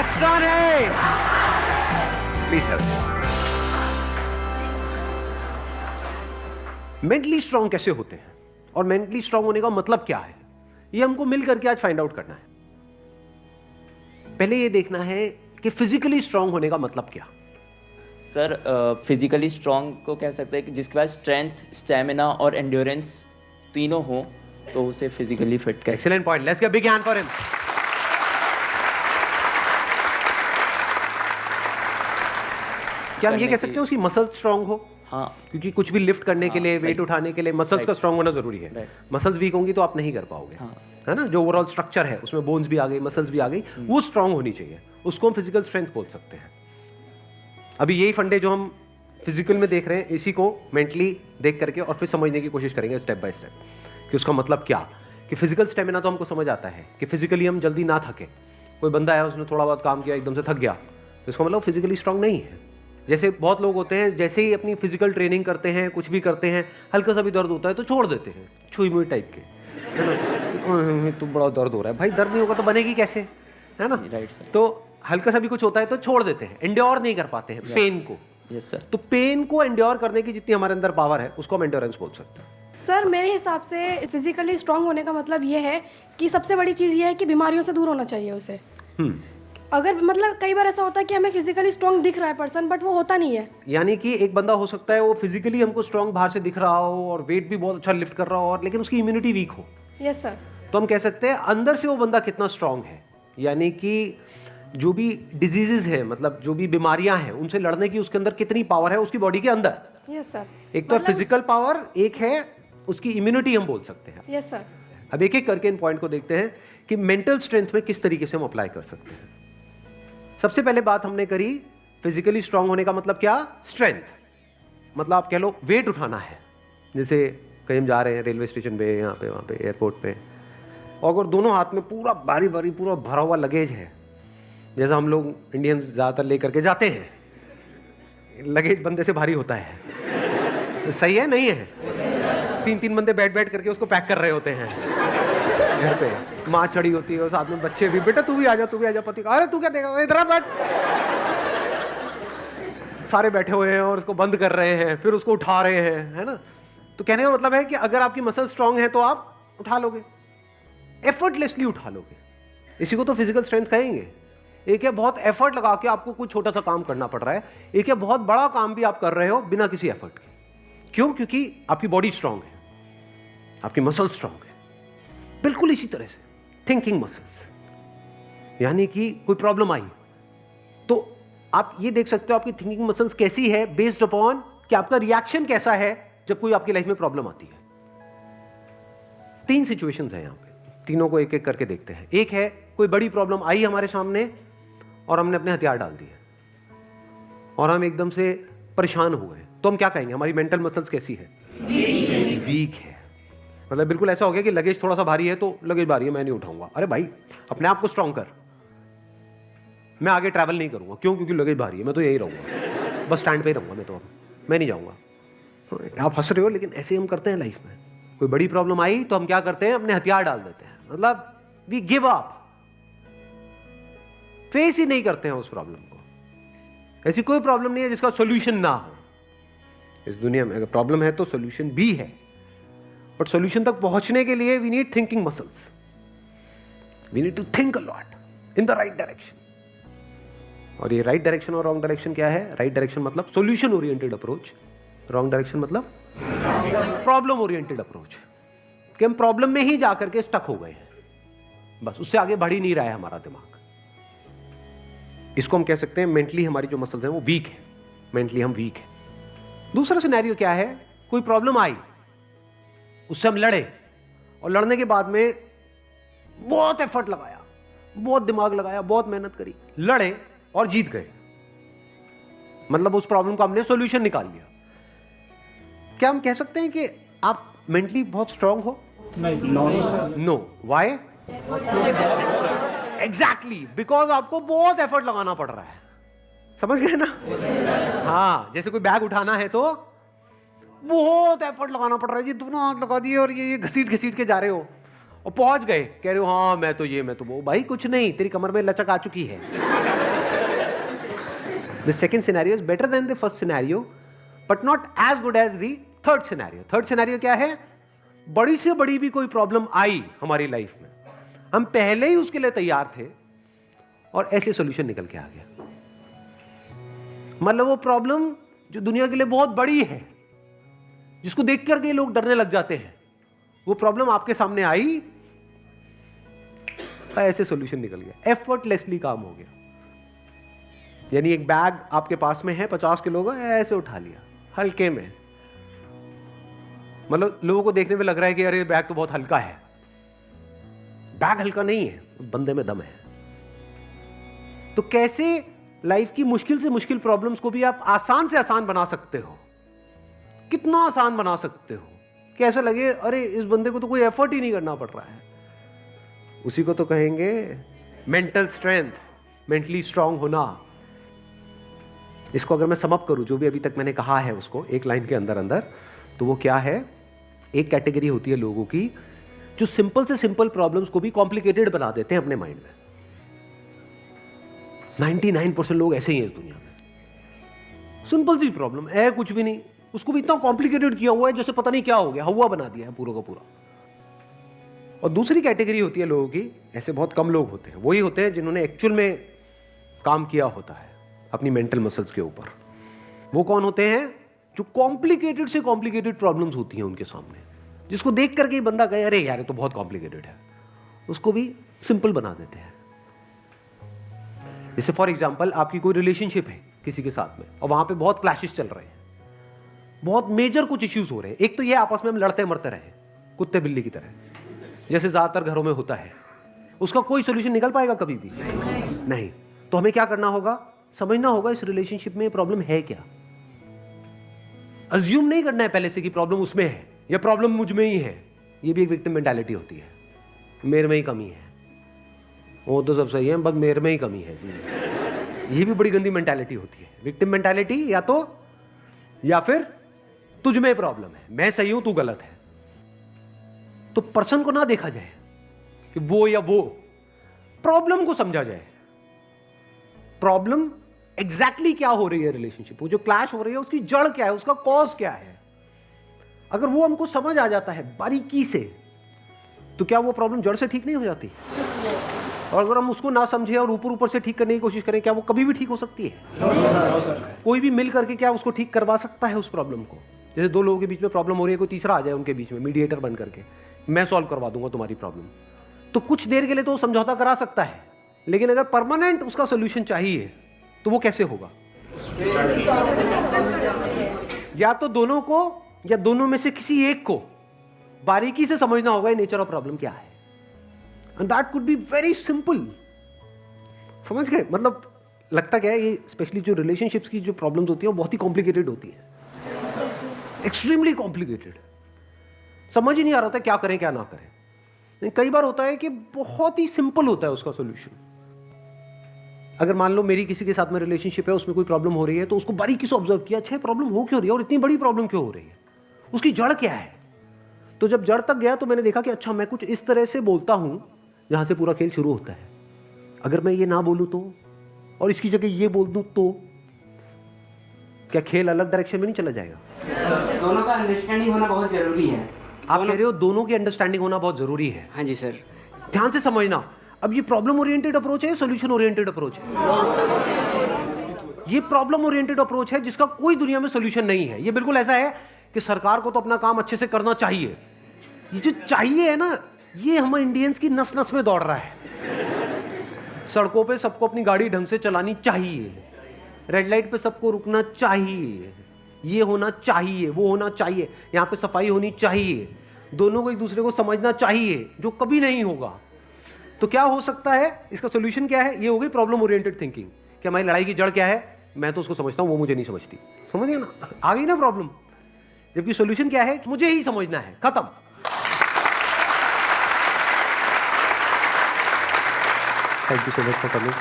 आसान है। Please sir. Mentally strong कैसे होते हैं और मेंटली स्ट्रांग होने का मतलब क्या है, ये हमको मिल करके आज फाइंड आउट करना है। पहले ये देखना है कि फिजिकली स्ट्रांग होने का मतलब क्या। सर फिजिकली स्ट्रांग को कह सकते हैं कि जिसके पास स्ट्रेंथ, स्टेमिना और एंड्योरेंस तीनों हो तो उसे फिजिकली फिट कह। Excellent point, let's give big hand for him. क्या हम ये कह सकते हैं उसकी मसल स्ट्रांग हो? हाँ, क्योंकि कुछ भी लिफ्ट करने के लिए, वेट उठाने के लिए मसल्स का स्ट्रांग होना जरूरी है। मसल्स वीक होंगी तो आप नहीं कर पाओगे, है ना। जो ओवरऑल स्ट्रक्चर है उसमें बोन्स भी आ गई, मसल्स भी आ गई, वो स्ट्रांग होनी चाहिए, उसको हम फिजिकल स्ट्रेंथ बोल सकते हैं। अभी यही फंडे जो हम फिजिकल में देख रहे हैं, इसी को मेंटली देख करके और फिर समझने की कोशिश करेंगे स्टेप बाय स्टेप कि उसका मतलब क्या। कि फिजिकल स्टेमिना तो हमको समझ आता है कि फिजिकली हम जल्दी ना थके। कोई बंदा है उसने थोड़ा बहुत काम किया एकदम से थक गया तो इसका मतलब फिजिकली स्ट्रांग नहीं है। जैसे बहुत लोग होते हैं, जैसे ही अपनी फिजिकल ट्रेनिंग करते हैं, कुछ भी करते हैं, हल्का सा भी दर्द होता है तो छोड़ देते हैं, छुई मुई टाइप के, है ना। तो बड़ा दर्द हो रहा है, भाई दर्द नहीं होगा तो बनेगी कैसे, है ना। Right sir. तो हल्का सा भी कुछ होता है तो छोड़ देते हैं, एंड्योर नहीं कर पाते हैं पेन को। Yes sir. तो पेन को एंड्योर करने की जितनी हमारे अंदर पावर है उसको हम एंड्योरेंस बोल सकते हैं। सर मेरे हिसाब से फिजिकली स्ट्रांग होने का मतलब ये है कि सबसे बड़ी चीज़ ये है कि बीमारियों से दूर होना चाहिए उसे। अगर मतलब कई बार ऐसा होता है कि हमें फिजिकली स्ट्रांग दिख रहा है पर्सन, बट वो होता नहीं है। यानी कि एक बंदा हो सकता है वो फिजिकली हमको स्ट्रांग बाहर से दिख रहा हो और वेट भी बहुत अच्छा लिफ्ट कर रहा हो, और लेकिन उसकी इम्यूनिटी वीक हो। Yes sir. तो हम कह सकते हैं अंदर से वो बंदा कितना स्ट्रांग है। यानी कि जो भी डिजीजेस है, मतलब जो भी बीमारियां हैं, उनसे लड़ने की उसके अंदर कितनी पावर है उसकी बॉडी के अंदर। Yes sir. एक तो फिजिकल पावर, एक है उसकी इम्यूनिटी हम बोल सकते हैं। Yes sir. अब एक एक करके इन पॉइंट को देखते हैं कि मेंटल स्ट्रेंथ में किस तरीके से हम अप्लाई कर सकते हैं। सबसे पहले बात हमने करी फिजिकली स्ट्रांग होने का मतलब क्या, स्ट्रेंथ। मतलब आप कह लो वेट उठाना है। जैसे कहीं हम जा रहे हैं रेलवे स्टेशन पे, यहाँ पे, वहाँ पे, एयरपोर्ट पे, और अगर दोनों हाथ में पूरा भारी भारी पूरा भरा हुआ लगेज है, जैसा हम लोग इंडियंस ज़्यादातर लेकर के जाते हैं, लगेज बंदे से भारी होता है, तो सही है नहीं है। 3-3 बंदे बैठ बैठ करके उसको पैक कर रहे होते हैं घर पे, माँ चढ़ी होती है और साथ में बच्चे भी, बेटा तू भी आ जा, तू भी आ जा, पति अरे तू क्या देगा, इधर बैठ। सारे बैठे हुए हैं और उसको बंद कर रहे हैं, फिर उसको उठा रहे हैं, है ना। तो कहने का मतलब है कि अगर आपकी मसल स्ट्रांग है तो आप उठा लोगे, एफर्टलेसली उठा लोगे। इसी को तो फिजिकल स्ट्रेंथ कहेंगे। एक है बहुत एफर्ट लगा के आपको कुछ छोटा सा काम करना पड़ रहा है, एक है बहुत बड़ा काम भी आप कर रहे हो बिना किसी एफर्ट के। क्यों? क्योंकि आपकी बॉडी स्ट्रांग है, आपकी मसल स्ट्रांग है। बिल्कुल इसी तरह से थिंकिंग मसल्स, यानी कि कोई प्रॉब्लम आई तो आप ये देख सकते हो आपकी थिंकिंग मसल्स कैसी है, बेस्ड अपॉन कि आपका रिएक्शन कैसा है जब कोई आपकी लाइफ में प्रॉब्लम आती है। 3 सिचुएशंस हैं यहां पे, तीनों को एक एक करके देखते हैं। एक है कोई बड़ी प्रॉब्लम आई हमारे सामने और हमने अपने हथियार डाल दिए और हम एकदम से परेशान हो गए, तो हम क्या कहेंगे, हमारी मेंटल मसल्स कैसी है, वीक है। मतलब बिल्कुल ऐसा हो गया कि लगेज थोड़ा सा भारी है तो लगेज भारी है मैं नहीं उठाऊंगा। अरे भाई अपने आप को स्ट्रांग कर, मैं आगे ट्रैवल नहीं करूंगा। क्यों? क्योंकि लगेज भारी है, मैं तो यही रहूंगा, बस स्टैंड पे ही रहूंगा, मैं नहीं जाऊंगा। आप हंस रहे हो लेकिन ऐसे हम करते हैं लाइफ में। कोई बड़ी प्रॉब्लम आई तो हम क्या करते हैं, अपने हथियार डाल देते हैं, मतलब वी गिव अप, फेस ही नहीं करते हैं उस प्रॉब्लम को। ऐसी कोई प्रॉब्लम नहीं है जिसका सॉल्यूशन ना हो इस दुनिया में। अगर प्रॉब्लम है तो सॉल्यूशन भी है, बट सॉल्यूशन तक पहुंचने के लिए we need thinking muscles. We need to think a lot in the right direction. और ये राइट डायरेक्शन और रॉन्ग डायरेक्शन क्या है? राइट डायरेक्शन मतलब solution oriented approach, wrong direction मतलब प्रॉब्लम ओरिएंटेड अप्रोच, कि हम प्रॉब्लम में ही जाकर के स्टक हो गए हैं, बस उससे आगे बढ़ ही नहीं रहा है हमारा दिमाग। इसको हम कह सकते हैं मेंटली हमारी जो मसल्स हैं वो वीक है, मेंटली हम वीक है। दूसरा सिनेरियो क्या है, कोई प्रॉब्लम आई, उससे हम लड़े और लड़ने के बाद में बहुत एफर्ट लगाया, बहुत दिमाग लगाया, बहुत मेहनत करी, लड़े और जीत गए। मतलब उस प्रॉब्लम का हमने सॉल्यूशन निकाल लिया। क्या हम कह सकते हैं कि आप मेंटली बहुत स्ट्रांग हो? नहीं, नो। व्हाई? एग्जैक्टली बिकॉज आपको बहुत एफर्ट लगाना पड़ रहा है। समझ गए ना? हाँ, जैसे कोई बैग उठाना है तो बहुत एफर्ट लगाना पड़ रहा है जी, दोनों हाथ लगा दिए और ये घसीट घसीट के जा रहे हो और पहुंच गए, कह रहे हो हाँ मैं तो ये मैं तो वो, भाई कुछ नहीं, तेरी कमर में लचक आ चुकी है। The second scenario is better than the first scenario but not as good as the third scenario. Third scenario क्या है? बड़ी से बड़ी भी कोई प्रॉब्लम आई हमारी लाइफ में, हम पहले ही उसके लिए तैयार थे और ऐसे सॉल्यूशन निकल के आ गया। मतलब वो प्रॉब्लम जो दुनिया के लिए बहुत बड़ी है, जिसको देख करके लोग डरने लग जाते हैं, वो प्रॉब्लम आपके सामने आई, ऐसे सॉल्यूशन निकल गया, एफर्टलेसली काम हो गया। यानी एक बैग आपके पास में है 50 किलो का, ऐसे उठा लिया हल्के में। मतलब लोगों को देखने में लग रहा है कि अरे बैग तो बहुत हल्का है, बैग हल्का नहीं है, उस बंदे में दम है। तो कैसे लाइफ की मुश्किल से मुश्किल प्रॉब्लम्स को भी आप आसान से आसान बना सकते हो? कितना आसान बना सकते हो कि ऐसा लगे अरे इस बंदे को तो कोई एफर्ट ही नहीं करना पड़ रहा है। उसी को तो कहेंगे मेंटल स्ट्रेंथ, मेंटली स्ट्रांग होना। इसको अगर मैं सम अप करूं, जो भी अभी तक मैंने कहा है उसको एक लाइन के अंदर अंदर, तो वो क्या है? एक कैटेगरी होती है लोगों की जो सिंपल से सिंपल प्रॉब्लम्स को भी कॉम्प्लिकेटेड बना देते हैं अपने माइंड में। 99% लोग ऐसे ही हैं इस दुनिया में। सिंपल सी प्रॉब्लम है, कुछ भी नहीं, उसको भी इतना कॉम्प्लिकेटेड किया हुआ है जैसे पता नहीं क्या हो गया, हवा बना दिया है पूरा का पूरा। और दूसरी कैटेगरी होती है लोगों की, ऐसे बहुत कम लोग होते हैं, वही होते हैं जिन्होंने एक्चुअल में काम किया होता है अपनी मेंटल मसल्स के ऊपर। वो कौन होते हैं? जो कॉम्प्लिकेटेड से कॉम्प्लिकेटेड प्रॉब्लम्स होती हैं उनके सामने, जिसको देख करके ही बंदा कहे अरे यार ये तो बहुत कॉम्प्लिकेटेड है, उसको भी सिंपल बना देते हैं। जैसे फॉर एग्जांपल आपकी कोई रिलेशनशिप है किसी के साथ में और वहां पे बहुत क्लैशेस चल रहे हैं, बहुत मेजर कुछ इश्यूज हो रहे हैं। एक तो ये आपस में हम लड़ते मरते रहे कुत्ते बिल्ली की तरह, जैसे ज्यादातर घरों में होता है, उसका कोई सोल्यूशन निकल पाएगा कभी भी? नहीं। तो हमें क्या करना होगा? समझना होगा इस रिलेशनशिप में प्रॉब्लम है क्या। अज्यूम नहीं करना है पहले से कि प्रॉब्लम उसमें है या प्रॉब्लम मुझ में ही है। ये भी एक विक्टिम मेंटालिटी होती है, मेरे में ही कमी है, वो तो सब सही है बस मेरे में ही कमी है। ये भी बड़ी गंदी मेंटालिटी होती है, विक्टिम मेंटालिटी। या फिर तुझ में प्रॉब्लम है, मैं सही हूं तू गलत है। तो पर्सन को ना देखा जाए कि वो या वो, प्रॉब्लम को समझा जाए। प्रॉब्लम एग्जैक्टली क्या हो रही है रिलेशनशिप, वो जो क्लैश हो रही है उसकी जड़ क्या है, उसका कॉज क्या है। अगर वो हमको समझ आ जाता है बारीकी से, तो क्या वो प्रॉब्लम जड़ से ठीक नहीं हो जाती? और अगर हम उसको ना समझे और ऊपर ऊपर से ठीक करने की कोशिश करें, क्या वो कभी भी ठीक हो सकती है? कोई भी मिल करके क्या उसको ठीक करवा सकता है उस प्रॉब्लम को? जैसे दो लोगों के बीच में प्रॉब्लम हो रही है, कोई तीसरा आ जाए उनके बीच में मीडिएटर बन करके, मैं सॉल्व करवा दूंगा तुम्हारी प्रॉब्लम, तो कुछ देर के लिए तो वो समझौता करा सकता है, लेकिन अगर परमानेंट उसका सोल्यूशन चाहिए तो वो कैसे होगा? या तो दोनों को या दोनों में से किसी एक को बारीकी से समझना होगा नेचर ऑफ प्रॉब्लम क्या है, and that could be very simple. समझ गए? मतलब लगता क्या है, ये स्पेशली जो रिलेशनशिप्स की जो प्रॉब्लम्स होती है वो बहुत ही कॉम्प्लिकेटेड होती है, एक्सट्रीमली कॉम्प्लिकेटेड। समझ ही नहीं आ रहा होता क्या करें क्या ना करें। कई बार होता है कि बहुत ही सिंपल होता है उसका सोल्यूशन। अगर मान लो मेरी किसी के साथ में रिलेशनशिप है, उसमें कोई प्रॉब्लम हो रही है, तो उसको बारीकी से ऑब्जर्व किया, अच्छा प्रॉब्लम हो क्यों रही है और इतनी बड़ी प्रॉब्लम क्यों हो रही है, उसकी जड़ क्या है। तो जब जड़ तक गया तो मैंने देखा कि अच्छा मैं कुछ इस तरह से बोलता हूं जहां से पूरा खेल शुरू होता है। अगर मैं ये ना बोलूं तो, और इसकी जगह ये बोल दूं तो क्या खेल अलग डायरेक्शन में नहीं चला जाएगा? दोनों का अंडरस्टैंडिंग होना बहुत जरूरी है। आप कह रहे हो दोनों की अंडरस्टैंडिंग होना बहुत जरूरी है। हाँ जी सर। ध्यान से समझना, अब ये प्रॉब्लम ओरिएंटेड अप्रोच है, सॉल्यूशन ओरिएंटेड अप्रोच है। ये प्रॉब्लम ओरिएंटेड अप्रोच है जिसका कोई दुनिया में सॉल्यूशन नहीं है। ये बिल्कुल ऐसा है कि सरकार को तो अपना काम अच्छे से करना चाहिए, ये जो चाहिए है ना, ये हम इंडियंस की नस नस में दौड़ रहा है। सड़कों पे सबको अपनी गाड़ी ढंग से चलानी चाहिए, रेड लाइट पे सबको रुकना चाहिए, ये होना चाहिए, वो होना चाहिए, यहाँ पे सफाई होनी चाहिए, दोनों को एक दूसरे को समझना चाहिए, जो कभी नहीं होगा। तो क्या हो सकता है, इसका सोल्यूशन क्या है? ये हो गई प्रॉब्लम ओरिएंटेड थिंकिंग कि हमारी लड़ाई की जड़ क्या है, मैं तो उसको समझता हूं वो मुझे नहीं समझती। समझ गए ना? आ गई ना प्रॉब्लम। जबकि सोल्यूशन क्या है? मुझे ही समझना है, खत्म। Thank you so much for coming.